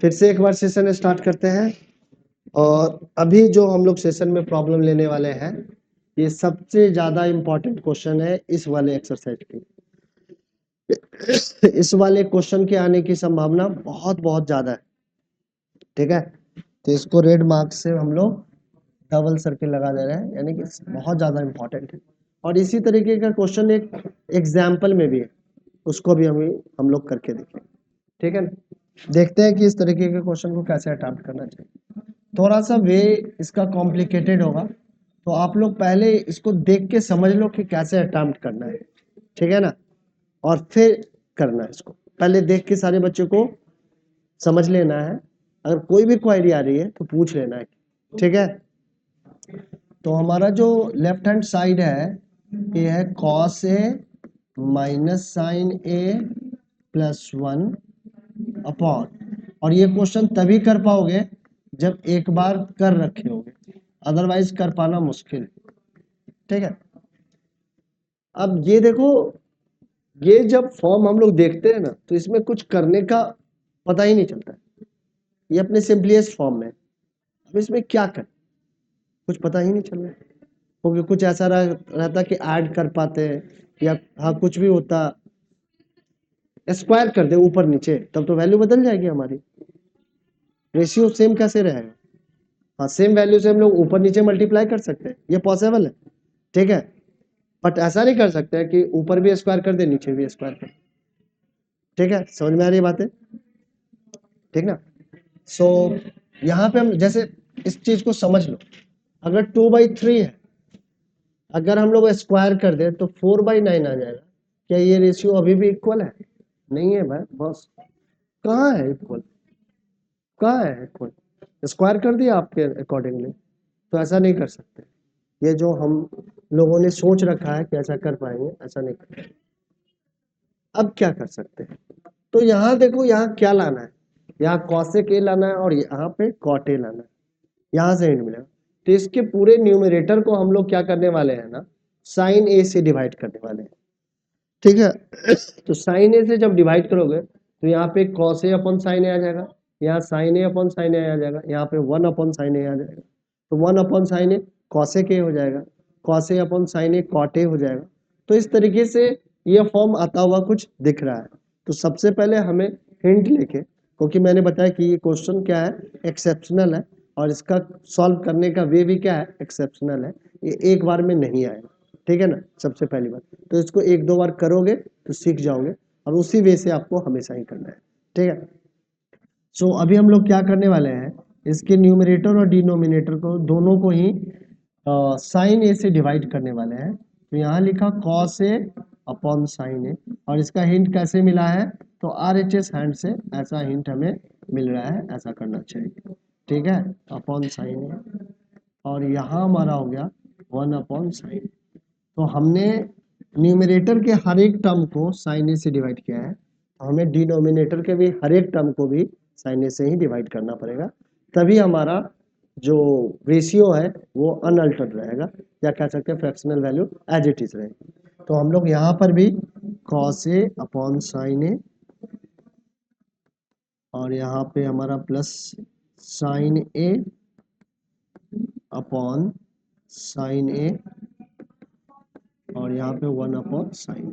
फिर से एक बार सेशन स्टार्ट करते हैं। और अभी जो हम लोग सेशन में प्रॉब्लम लेने वाले हैं, ये सबसे ज़्यादा इम्पोर्टेंट क्वेश्चन है इस वाले एक्सरसाइज की। इस वाले क्वेश्चन के आने की संभावना बहुत बहुत ज़्यादा है, ठीक है। तो इसको रेड मार्क से हम लोग डबल सर्किल लगा दे रहे हैं, यानी कि बहुत ज़्यादा इम्पोर्टेंट है। और इसी तरीके का क्वेश्चन एक एग्जाम्पल में भी है, उसको भी हम लोग करके देखें, ठीक है ना। देखते हैं कि इस तरीके के क्वेश्चन को कैसे अटेम्प्ट करना चाहिए। थोड़ा सा वे इसका कॉम्प्लिकेटेड होगा, तो आप लोग पहले इसको देख के समझ लो कि कैसे अटेम्प्ट करना है, ठीक है ना। और फिर करना है इसको, पहले देख के सारे बच्चों को समझ लेना है। अगर कोई भी क्वेरी आ रही है तो पूछ लेना है, ठीक है। तो हमारा जो लेफ्ट हैंड साइड है ये है cos A minus sign A plus 1 upon, और ये क्वेश्चन तभी कर पाओगे जब एक बार कर रखे होगे, अदरवाइज कर पाना मुश्किल, ठीक है। अब ये देखो, ये जब फॉर्म हम लोग देखते हैं ना तो इसमें कुछ करने का पता ही नहीं चलता है, ये अपने सिंपलेस्ट फॉर्म में। अब इसमें क्या कर, कुछ पता ही नहीं चल रहा है, क्योंकि कुछ ऐसा रहता कि ऐड कर पाते हैं, या हाँ कुछ भी होता स्क्वायर कर दे ऊपर नीचे, तब तो वैल्यू बदल जाएगी हमारी। रेशियो सेम कैसे रहेगा? हाँ, सेम वैल्यू से हम लोग ऊपर नीचे मल्टीप्लाई कर सकते हैं, ये पॉसिबल है, ठीक है। बट ऐसा नहीं कर सकते कि ऊपर भी स्क्वायर कर दे नीचे भी स्क्वायर कर दे, ठीक है। समझ में आ रही बात है, ठीक ना। सो यहाँ पे हम जैसे इस चीज को समझ लो, अगर 2/3 है, अगर हम लोग स्क्वायर कर दे तो 4/9 आ जाएगा। क्या ये रेशियो अभी भी इक्वल है? नहीं है भाई बॉस, कहाँ है इक्वल, कहाँ है इक्वल? स्क्वायर कर दिया आपके अकॉर्डिंगली, तो ऐसा नहीं कर सकते। ये जो हम लोगों ने सोच रखा है कि ऐसा कर पाएंगे, ऐसा नहीं कर पाएंगे। अब क्या कर सकते हैं, तो यहाँ देखो, यहाँ क्या लाना है, यहाँ कॉसेक ए लाना है और यहाँ पे कॉट ए लाना है, यहाँ से हिंट मिलेगा। तो इसके पूरे न्यूमरेटर को हम लोग क्या करने वाले हैं ना, साइन ए से डिवाइड करने वाले हैं, ठीक है। तो साइन ए से जब डिवाइड करोगे तो यहाँ पे कॉस ए अपॉन साइन ए आ जाएगा, यहाँ साइन ए अपॉन साइन ए आ जाएगा, यहाँ पे 1 अपॉन साइन ए आ जाएगा। तो 1 upon sign A cosec A हो जाएगा, cos A upon sign A cot A हो जाएगा। तो इस तरीके से ये फॉर्म आता हुआ कुछ दिख रहा है। तो सबसे पहले हमें हिंट लेके, क्योंकि मैंने बताया कि ये क्वेश्चन क्या है, एक्सेप्शनल है, और इसका सॉल्व करने का वे भी क्या है, एक्सेप्शनल है, ये एक बार में नहीं आएगा, ठीक है ना। सबसे पहली बात तो इसको 1-2 बार करोगे तो सीख जाओगे, और उसी वे से आपको हमेशा ही करना है, ठीक है। सो अभी हम लोग क्या करने वाले हैं, इसके न्यूमरेटर और डिनोमिनेटर को दोनों को ही साइन ए से डिवाइड करने वाले हैं। तो यहाँ लिखा cos A upon sign A, और इसका हिंट कैसे मिला है, तो RHS हैंड से ऐसा हिंट हमें मिल रहा है, ऐसा करना चाहिए, ठीक है। अपॉन साइन ए, और यहाँ हमारा हो गया 1 अपॉन साइन। तो हमने न्यूमरेटर के हर एक टर्म को साइन ए से डिवाइड किया है, तो हमें डिनोमिनेटर के भी हर एक टर्म को भी साइन ए से ही डिवाइड करना पड़ेगा, तभी हमारा जो रेशियो है वो अनअल्टर्ड रहेगा, या कह सकते हैं fractional value as it is रहेगी। तो हम लोग यहाँ पर भी cos A upon sign A, और यहाँ पे हमारा plus sine A upon sign A, और यहाँ पे 1 अपॉन साइन,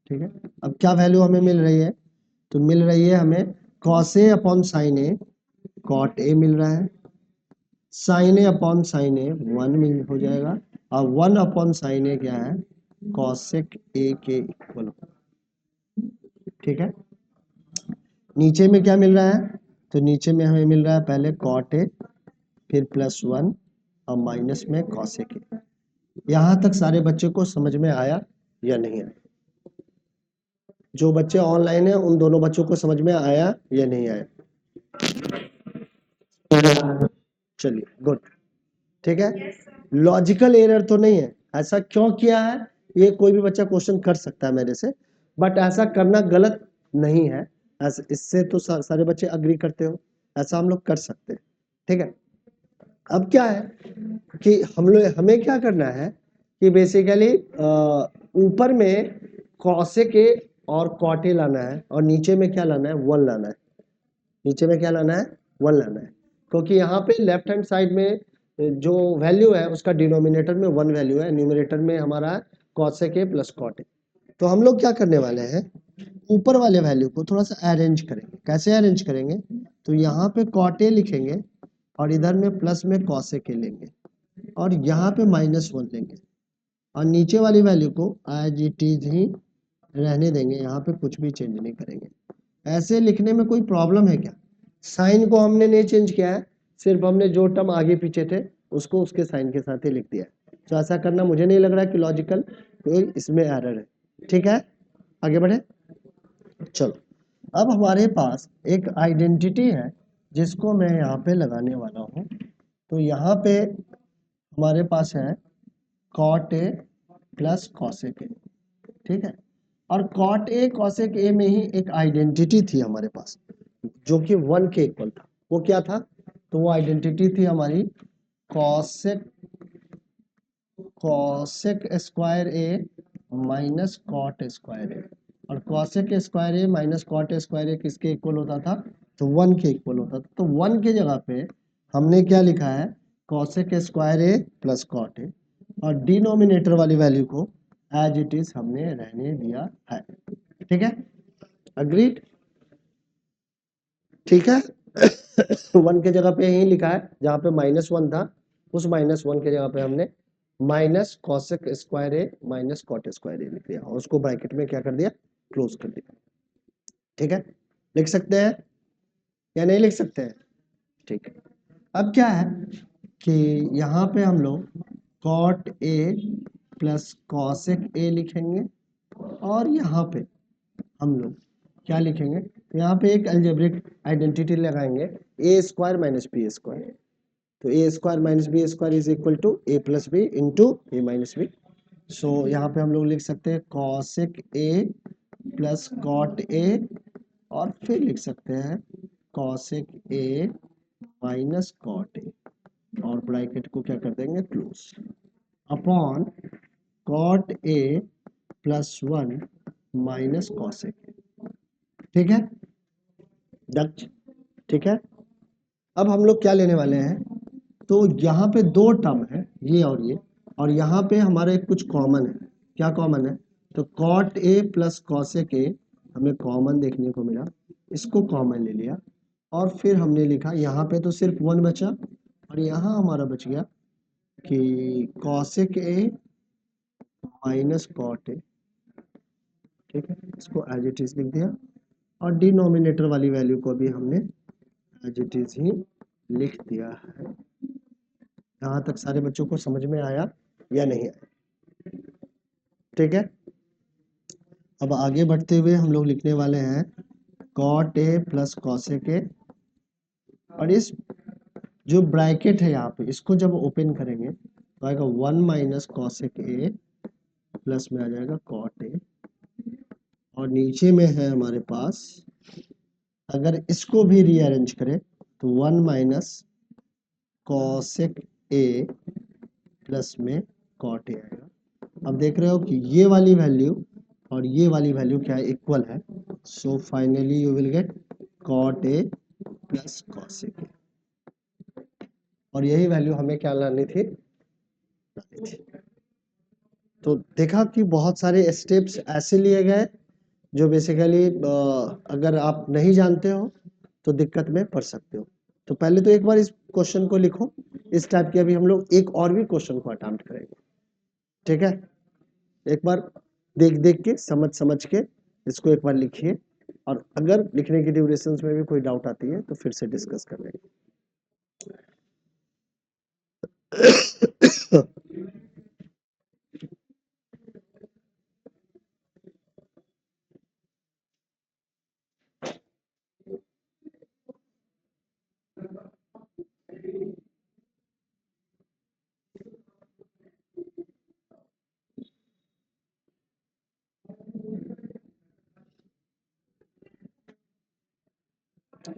ठीक है। अब क्या वैल्यू हमें मिल रही है, तो मिल रही है हमें cos A upon sign A cot A मिल रहा है, sin A upon sign A 1 मिल हो जाएगा, और 1 अपॉन साइन ए क्या है, कॉसेक ए के इक्वल, ठीक है। नीचे में क्या मिल रहा है, तो नीचे में हमें मिल रहा है पहले कॉट ए, फिर प्लस 1 और माइनस में कॉसेक ए। यहाँ तक सारे बच्चों को समझ में आया या नहीं आया? जो बच्चे ऑनलाइन है उन दोनों बच्चों को समझ में आया या नहीं आया? चलिए गुड, ठीक है। लॉजिकल एरर तो नहीं है, ऐसा क्यों किया है ये कोई भी बच्चा क्वेश्चन कर सकता है मेरे से, बट ऐसा करना गलत नहीं है, ऐसा इससे तो सारे बच्चे अग्री करते हो, ऐसा हम लोग कर सकते हैं, ठीक है। अब क्या है कि हमें क्या करना है कि बेसिकली ऊपर में कॉसेक ए और कॉट ए लाना है, और नीचे में क्या लाना है, 1 लाना है, नीचे में क्या लाना है, 1 लाना है, क्योंकि यहाँ पे लेफ्ट हैंड साइड में जो वैल्यू है उसका डिनोमिनेटर में 1 वैल्यू है, न्यूमरेटर में हमारा cosec a plus cot a। तो हम लोग क्या करने वाले हैं, ऊपर वाले वैल्यू को थोड़ा सा अरेंज करेंगे। कैसे अरेंज करेंगे, तो यहाँ पे cot a लिखेंगे और इधर में प्लस में cosec a लेंगे और यहाँ पे -1 लेंगे और नीचे वाली वैल्यू को एज इट इज ही रहने देंगे, यहाँ पे कुछ भी चेंज नहीं करेंगे। ऐसे लिखने में कोई प्रॉब्लम है क्या, साइन को हमने नहीं चेंज किया है, सिर्फ हमने जो टर्म आगे पीछे थे उसको उसके साइन के साथ ही लिख दिया है। तो ऐसा करना मुझे नहीं लग रहा कि लॉजिकल कोई इसमें एरर है। ठीक है, आगे बढ़े। चलो, अब हमारे पास एक आइडेंटिटी है जिसको मैं यहाँ पे लगाने वाला हूँ। तो यहाँ पे हमारे पास है cot a plus cosec a, ठीक है। और cot a cosec a में ही एक आइडेंटिटी थी हमारे पास जो कि 1 के इक्वल था। वो क्या था, तो वो आइडेंटिटी थी हमारी cosec square a minus cot square a। और cosec square a minus cot square a किसके इक्वल होता था, तो 1 के इक्वल होता था। तो 1 के जगह पे हमने क्या लिखा है, cosec square a plus cot a और डिनोमिनेटर वाली वैल्यू को एज इट इज हमने रहने दिया है। ठीक है, अग्रीड। ठीक है। 1 के जगह पे यही लिखा है, जहां पे -1 था उस -1 के जगह पे हमने माइनस cosec स्क्वायर ए माइनस cot स्क्वायर ए लिख दिया और उसको ब्रैकेट में क्या कर दिया, क्लोज कर दिया। ठीक है, लिख सकते हैं या नहीं लिख सकते हैं, ठीक है। अब क्या है कि यहाँ पे हम लोग cot a plus cosec a लिखेंगे और यहाँ पे हम लोग क्या लिखेंगे, यहाँ पे एक अलजेब्रिक आइडेंटिटी लगाएंगे A square minus B square. तो A square minus B square is equal to A plus B into A minus B. So यहाँ पे हम लोग लिख सकते हैं cosec a plus cot a और फिर लिख सकते हैं cosec a minus cot a और ब्रैकेट को क्या कर देंगे, close, upon cot a plus 1 minus cosec a। ठीक है, डच। ठीक है, अब हम लोग क्या लेने वाले हैं, तो यहाँ पे 2 टर्म है ये और यहाँ पे हमारे कुछ कॉमन है। क्या कॉमन है, तो cot a plus cosec a हमें कॉमन देखने को मिला, इसको कॉमन ले लिया और फिर हमने लिखा यहाँ पे तो सिर्फ 1 बचा और यहाँ हमारा बच गया कि cosec a minus cot a। ठीक है, इसको एज इट इज लिख दिया और डिनोमिनेटर वाली वैल्यू को भी हमने एज इट इज ही लिख दिया है। यहाँ तक सारे बच्चों को समझ में आया या नहीं आया, ठीक है। अब आगे बढ़ते हुए हम लोग लिखने वाले हैं cot a plus cosec a और इस जो ब्रैकेट है यहाँ पे इसको जब ओपन करेंगे तो आएगा 1 माइनस cosec a प्लस में आ जाएगा cot a और नीचे में है हमारे पास, अगर इसको भी रीअरेंज करें तो 1 माइनस cosec a प्लस में cot a आएगा। अब देख रहे हो कि ये वाली वैल्यू और ये वाली वैल्यू क्या है, इक्वल है। So finally you will get cot a plus cosec a और यही वैल्यू हमें क्या लानी थी। तो देखा कि बहुत सारे स्टेप्स ऐसे लिए गए जो बेसिकली अगर आप नहीं जानते हो तो दिक्कत में पड़ सकते हो। तो पहले तो एक बार इस क्वेश्चन को लिखो, इस टाइप के अभी हम लोग एक और भी क्वेश्चन को अटेम्प्ट करेंगे। ठीक है, एक बार देख देख के समझ के इसको एक बार लिखिए और अगर लिखने की ड्यूरेशंस में भी कोई डाउट आती है तो फिर से डिस्कस कर लेंगे।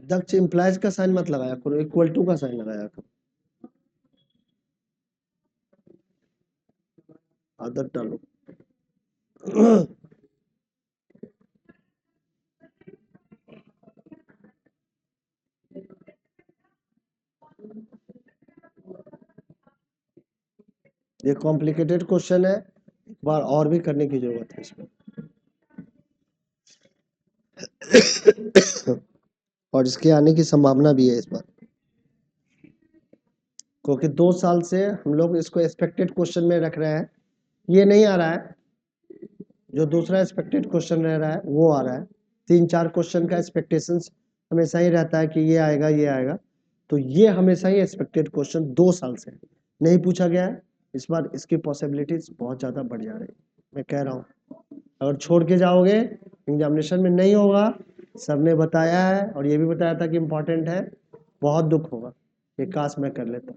दक्ष इम्प्लाइज का साइन मत लगाया करो, इक्वल टू का साइन लगाया करो, आदत डालो। ये कॉम्प्लिकेटेड क्वेश्चन है, एक बार और भी करने की जरूरत है इसमें। और इसके आने की संभावना भी है इस बार, क्योंकि 2 साल से हम लोग इसको एक्सपेक्टेड क्वेश्चन में रख रहे हैं। ये नहीं आ रहा है, जो दूसरा एक्सपेक्टेड क्वेश्चन रह रहा है वो आ रहा है। 3-4 क्वेश्चन का एक्सपेक्टेशंस हमेशा ही रहता है कि ये आएगा ये आएगा, तो ये हमेशा ही एक्सपेक्टेड क्वेश्चन 2 साल से नहीं पूछा गया है। इस बार इसकी पॉसिबिलिटीज बहुत ज़्यादा बढ़ जा रही है, मैं कह रहा हूँ। अगर छोड़ के जाओगे एग्जामिनेशन में नहीं होगा, सर ने बताया है और ये भी बताया था कि इम्पोर्टेंट है, बहुत दुख होगा। ये काश मैं कर लेता,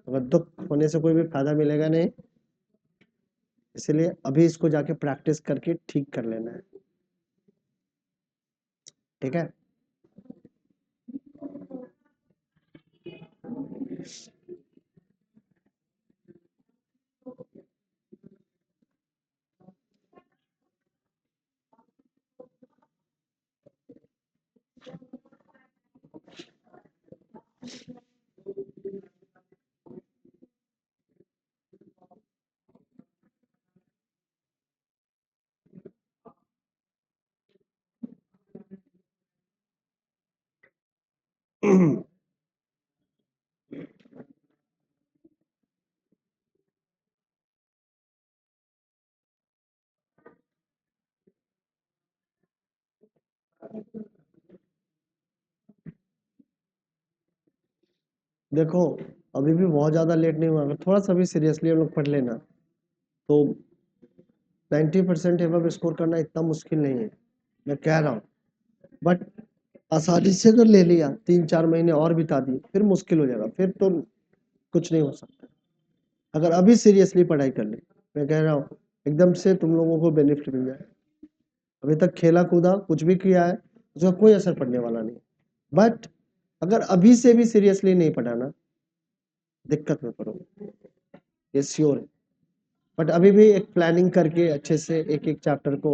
अगर दुख होने से कोई भी फायदा मिलेगा नहीं, इसलिए अभी इसको जाके प्रैक्टिस करके ठीक कर लेना है, ठीक है। देखो अभी भी बहुत ज्यादा लेट नहीं हुआ, अगर थोड़ा सा भी सीरियसली हम लोग पढ़ लेना तो 90% एबव स्कोर करना इतना मुश्किल नहीं है, मैं कह रहा हूँ। बट आसानी से अगर ले लिया, 3-4 महीने और बिता दिए, फिर मुश्किल हो जाएगा, फिर तो कुछ नहीं हो सकता। अगर अभी सीरियसली पढ़ाई कर ले, मैं कह रहा हूँ एकदम से तुम लोगों को बेनिफिट मिल जाए। अभी तक खेला कूदा कुछ भी किया है, उसका कोई असर पड़ने वाला नहीं। बट अगर अभी से भी सीरियसली नहीं पढ़ाना, दिक्कत में पड़ोगे, ये श्योर है। बट अभी भी एक प्लानिंग करके अच्छे से एक एक चैप्टर को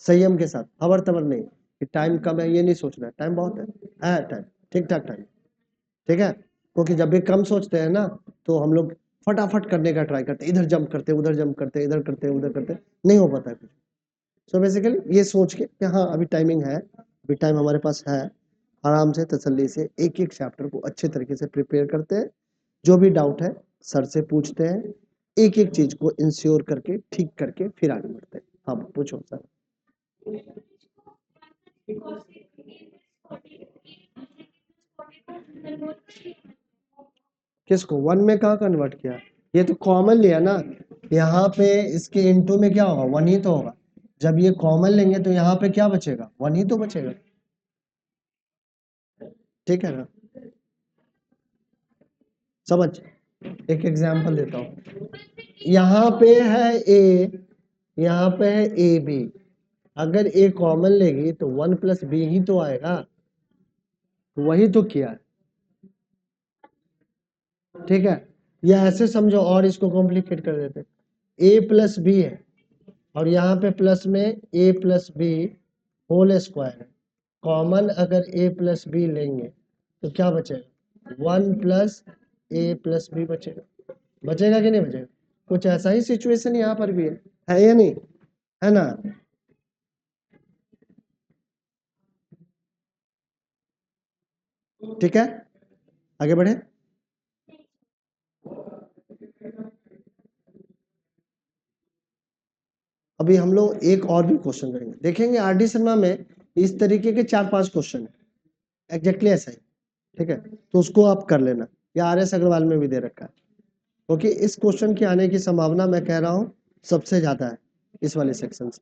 संयम के साथ, हवर तबर नहीं कि टाइम कम है, ये नहीं सोचना है, टाइम बहुत है टाइम, ठीक ठाक टाइम, ठीक है। क्योंकि जब भी कम सोचते हैं ना, तो हम लोग फटाफट करने का ट्राई करते हैं, इधर जंप करते उधर जंप करते, इधर करते उधर करते, नहीं हो पाता है कुछ। सो बेसिकली ये सोच के कि हाँ अभी टाइमिंग है, अभी टाइम हमारे पास है, आराम से तसल्ली से एक एक चैप्टर को अच्छे तरीके से प्रिपेयर करते हैं। जो भी डाउट है सर से पूछते हैं, एक एक चीज को इंश्योर करके ठीक करके फिर आगे बढ़ते हैं। हाँ पूछो सर। किसको 1 में कहाँ कन्वर्ट किया? ये तो कॉमन लिया ना, यहाँ पे इसके इनटू में क्या होगा, 1 ही तो होगा। जब ये कॉमन लेंगे तो यहाँ पे क्या बचेगा, 1 ही तो बचेगा, ठीक है ना। समझ, एक एग्जांपल देता हूँ, यहाँ पे है ए, यहाँ पे है ए बी, अगर ए कॉमन लेगी तो 1 प्लस बी ही तो आएगा, वही तो किया है, ठीक है। या ऐसे समझो और इसको कॉम्प्लिकेट कर देते, ए प्लस बी है और यहाँ पे प्लस में ए प्लस बी होल स्क्वायर है, कॉमन अगर ए प्लस बी लेंगे तो क्या बचेगा, 1 प्लस ए प्लस बी बचेगा, बचेगा कि नहीं बचेगा। कुछ ऐसा ही सिचुएशन यहाँ पर भी है या नहीं, है ना। ठीक है, आगे बढ़े। अभी हम लोग एक और भी क्वेश्चन करेंगे, देखेंगे आर डी शर्मा में इस तरीके के 4-5 क्वेश्चन है एग्जैक्टली ऐसा ही, ठीक है। तो उसको आप कर लेना, या आर एस अग्रवाल में भी दे रखा है, क्योंकि इस क्वेश्चन की आने की संभावना मैं कह रहा हूँ सबसे ज्यादा है इस वाले सेक्शन से।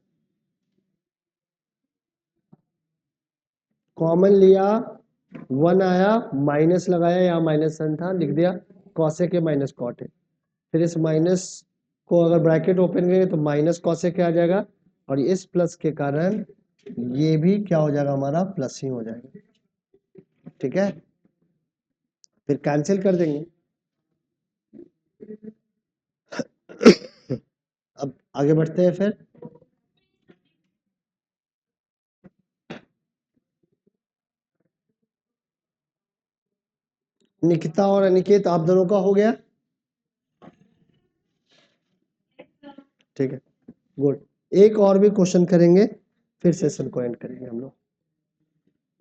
कॉमन लिया, 1 आया, माइनस लगाया, यहाँ माइनस साइन था, लिख दिया कॉसेक माइनस कॉट है, फिर इस माइनस को अगर ब्रैकेट ओपन करेंगे तो माइनस कॉसेक आ जाएगा, और इस प्लस के कारण ये भी क्या हो जाएगा, हमारा प्लस ही हो जाएगा, ठीक है। फिर कैंसिल कर देंगे। अब आगे बढ़ते हैं फिर। निकिता और अनिकेत आप दोनों का हो गया, ठीक है, गुड। एक और भी क्वेश्चन करेंगे, फिर सेशन को एंड करेंगे हम लोग।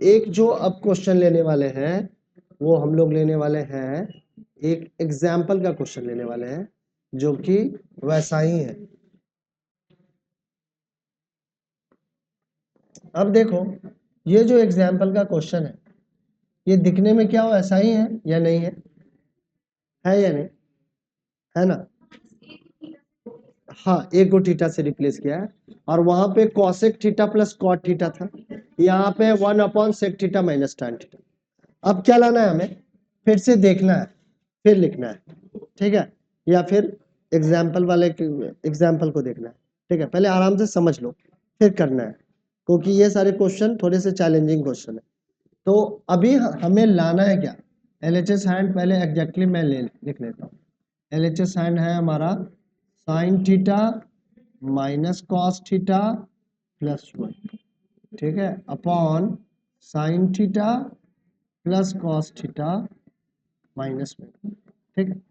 एक जो अब क्वेश्चन लेने वाले हैं वो हम लोग लेने वाले हैं, एक एग्जाम्पल का क्वेश्चन लेने वाले हैं जो कि वैसा ही है। अब देखो, ये जो एग्जाम्पल का क्वेश्चन है, ये दिखने में क्या वैसा ही है या नहीं है या नहीं, है ना? हाँ, एक को थीटा से रिप्लेस किया है, और वहां पे cosec theta plus cot theta था, यहाँ पे 1/sec theta minus tan theta. अब क्या लाना है हमें, फिर से देखना है, फिर लिखना है, ठीक है, या फिर एग्जाम्पल वाले एग्जाम्पल को देखना है, ठीक है। पहले आराम से समझ लो, फिर करना है, क्योंकि ये सारे क्वेश्चन थोड़े से चैलेंजिंग क्वेश्चन है। तो अभी हमें लाना है क्या, LHS हैंड पहले एग्जैक्टली मैं लिख लेता हूँ। LHS हैंड है हमारा sine theta minus cos theta plus 1, ठीक है, upon sine theta plus cos theta minus 1, ठीक है।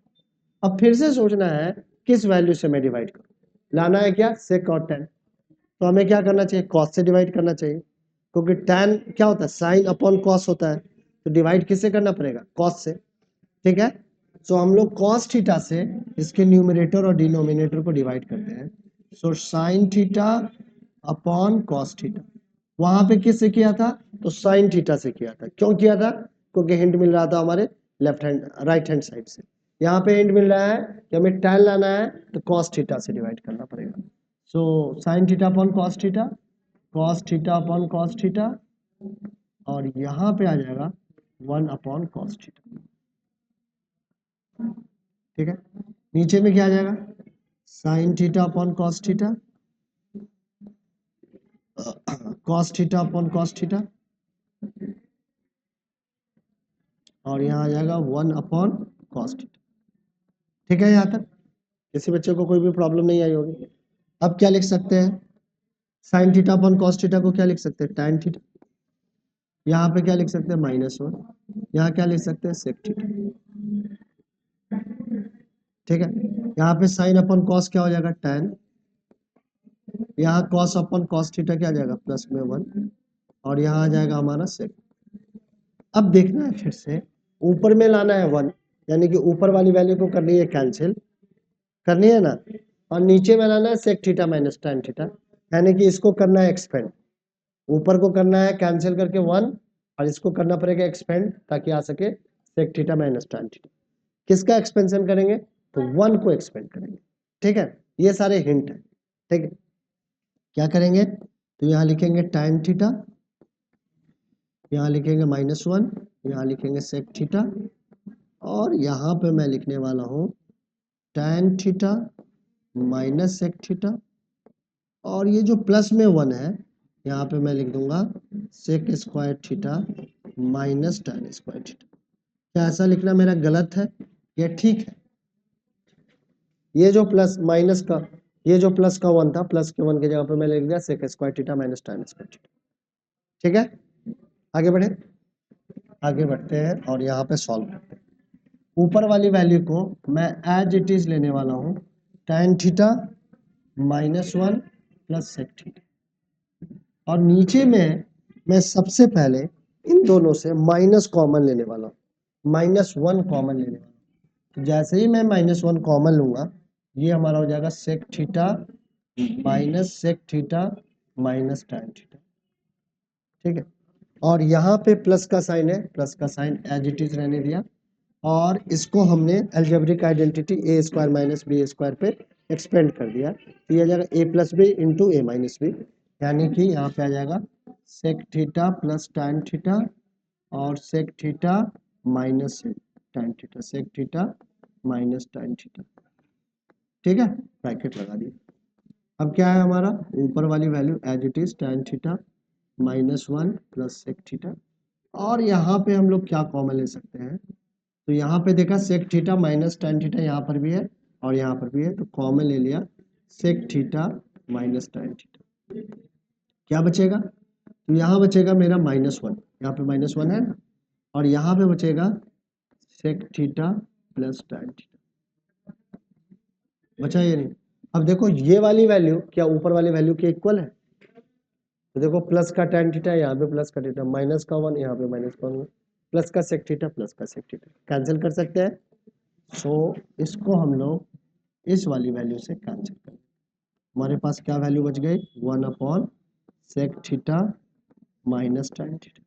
अब फिर से सोचना है किस वैल्यू से मैं डिवाइड करूं, लाना है क्या सेक और tan, तो हमें क्या करना चाहिए, कॉस से डिवाइड करना चाहिए, क्योंकि tan क्या होता है, साइन अपॉन कॉस होता है, तो डिवाइड किससे करना पड़ेगा, कॉस से, ठीक है। सो हम लोग कॉस थीटा से इसके न्यूमरेटर और डिनोमिनेटर को डिवाइड करते हैं। So sine theta upon cos theta, वहां पे किससे किया था, तो साइन थीटा से किया था। क्यों किया था, क्योंकि हिंट मिल रहा था हमारे left hand right hand side से। यहाँ पे हिंट मिल रहा है कि हमें tan लाना है, तो कॉस थीटा से डिवाइड करना पड़ेगा। So sine theta upon cos theta, cos theta upon cos theta, और यहाँ पे आ जाएगा 1/cos थीटा, ठीक है। नीचे में क्या आ जाएगा, sine theta upon cos theta, cos theta upon cos theta, और यहाँ आ जाएगा 1/cos थीटा, ठीक है। यहाँ तक किसी बच्चे को कोई भी प्रॉब्लम नहीं आई होगी। अब क्या लिख सकते हैं, sine theta upon cos theta को क्या लिख सकते हैं, tan थीटा, यहाँ पे क्या लिख सकते हैं, -1, यहाँ क्या लिख सकते हैं, सेक थीटा, ठीक है। यहाँ पे साइन अपॉन कॉस क्या हो जाएगा, tan, यहाँ कॉस अपॉन कॉस थीटा क्या आ जाएगा, +1, और यहाँ आ जाएगा हमारा सेक। अब देखना है फिर से, ऊपर में लाना है 1, यानी कि ऊपर वाली वैल्यू को करनी है कैंसिल, करनी है ना, और नीचे में लाना है sec theta minus tan theta, यानी कि इसको करना है एक्सपेंड, ऊपर को करना है कैंसिल करके 1, और इसको करना पड़ेगा एक्सपेंड ताकि आ सके sec theta minus tan theta. किसका एक्सपेंशन करेंगे, तो 1 को एक्सपेंड करेंगे, ठीक है। ये सारे हिंट है, ठीक है। क्या करेंगे, तो यहाँ लिखेंगे tan थीटा, यहाँ लिखेंगे -1, यहाँ लिखेंगे सेक थीटा, और यहाँ पे मैं लिखने वाला हूँ tan theta minus sec theta, और ये जो प्लस में 1 है यहाँ पे मैं लिख दूंगा sec square theta minus tan square theta. क्या ऐसा लिखना मेरा गलत है या ठीक है? ये जो प्लस माइनस का, ये जो प्लस का 1 था, प्लस के 1 की जगह पे मैं लिख दिया sec square theta minus tan square theta, ठीक है। आगे बढ़े, आगे बढ़ते हैं और यहाँ पे सॉल्व करते हैं। ऊपर वाली वैल्यू को मैं एज इट इज लेने वाला हूँ, tan theta -1 plus sec theta, और नीचे में मैं सबसे पहले इन दोनों से माइनस कॉमन लेने वाला हूँ, -1 कॉमन लेने वाला हूँ। तो जैसे ही मैं -1 कॉमन लूंगा, ये हमारा हो जाएगा sec theta minus sec theta minus tan theta, ठीक है। और यहाँ पे प्लस का साइन है, प्लस का साइन एज इट इज रहने दिया, और इसको हमने algebraic identity A square minus B square पे एक्सपेंड कर दिया, तो ये आ जाएगा a plus B into A minus B, यानी कि यहाँ पे आ जाएगा sec theta plus tan theta और sec theta minus tan theta, sec theta minus tan theta, ठीक है, ब्रैकेट लगा दिए। अब क्या है हमारा, ऊपर वाली value as it is tan theta -1 plus sec theta, और यहाँ पे हम लोग क्या कॉमन ले सकते हैं, तो यहाँ पे देखा sec theta minus tan theta यहाँ पर भी है और यहाँ पर भी है, तो कॉमन ले लिया sec theta minus tan theta. क्या बचेगा, तो यहाँ बचेगा मेरा -1, यहाँ पे -1 है ना, और यहाँ पे बचेगा sec theta plus tan theta, बचा ये नहीं, अब देखो ये वाली वैल्यू क्या ऊपर वाली वैल्यू के इक्वल है? तो देखो प्लस का tan थीटा यहाँ पे प्लस का थीटा, माइनस का 1 यहाँ पे माइनस का 1, प्लस का sec थीटा प्लस का sec थीटा कैंसिल कर सकते हैं। सो इसको हम लोग इस वाली वैल्यू से कैंसिल करें, हमारे पास क्या वैल्यू बच गई 1/sec theta minus tan theta,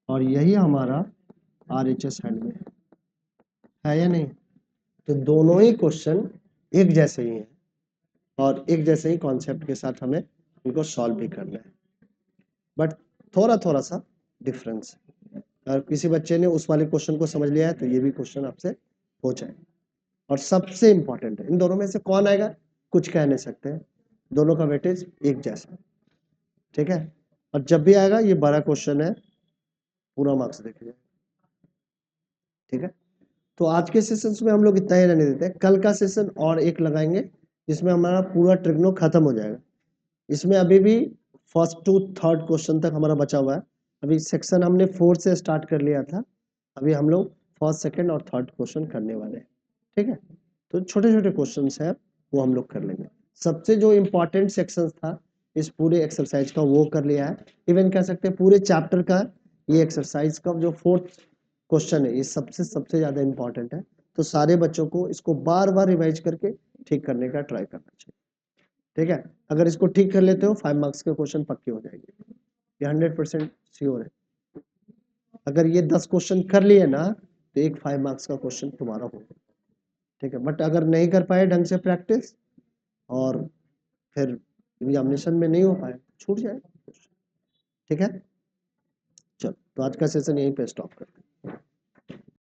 और यही हमारा RHS हैंड में है या नहीं? तो दोनों ही क्वेश्चन एक जैसे ही हैं और एक जैसे ही कॉन्सेप्ट के साथ हमें इनको सॉल्व भी करना है, बट थोड़ा थोड़ा सा डिफरेंस। अगर किसी बच्चे ने उस वाले क्वेश्चन को समझ लिया है तो ये भी क्वेश्चन आपसे हो जाए। और सबसे इंपॉर्टेंट है इन दोनों में से कौन आएगा कुछ कह नहीं सकते हैं, दोनों का वेटेज एक जैसा, ठीक है। और जब भी आएगा ये बड़ा क्वेश्चन है, पूरा मार्क्स देखिए, ठीक है। तो आज के सेशंस में हम लोग इतना ही रहने देते हैं, कल का सेशन और एक लगाएंगे जिसमें हमारा पूरा ट्रिग्नो खत्म हो जाएगा। इसमें अभी भी फर्स्ट टू थर्ड क्वेश्चन तक हमारा बचा हुआ है, अभी सेक्शन हमने 4 से स्टार्ट कर लिया था, अभी हम लोग फर्स्ट सेकंड और थर्ड क्वेश्चन करने वाले हैं, ठीक है। तो छोटे छोटे क्वेश्चन है वो हम लोग कर लेंगे। सबसे जो इम्पोर्टेंट सेक्शन था इस पूरे एक्सरसाइज का वो कर लिया है, इवन कह सकते हैं पूरे चैप्टर का ये एक्सरसाइज का जो 4th क्वेश्चन है ये सबसे ज्यादा इंपॉर्टेंट है। तो सारे बच्चों को इसको बार बार रिवाइज करके ठीक करने का ट्राई करना चाहिए, ठीक है। अगर इसको ठीक कर लेते हो 5 मार्क्स के क्वेश्चन पक्के हो जाएंगे, ये 100% श्योर है। अगर ये 10 क्वेश्चन कर लिए ना तो एक 5 मार्क्स का क्वेश्चन तुम्हारा होगा, ठीक है। बट अगर नहीं कर पाए ढंग से प्रैक्टिस और फिर एग्जामिनेशन में नहीं हो पाए छूट जाए, ठीक है। चलो तो आज का सेशन यहीं पे स्टॉप करते हैं।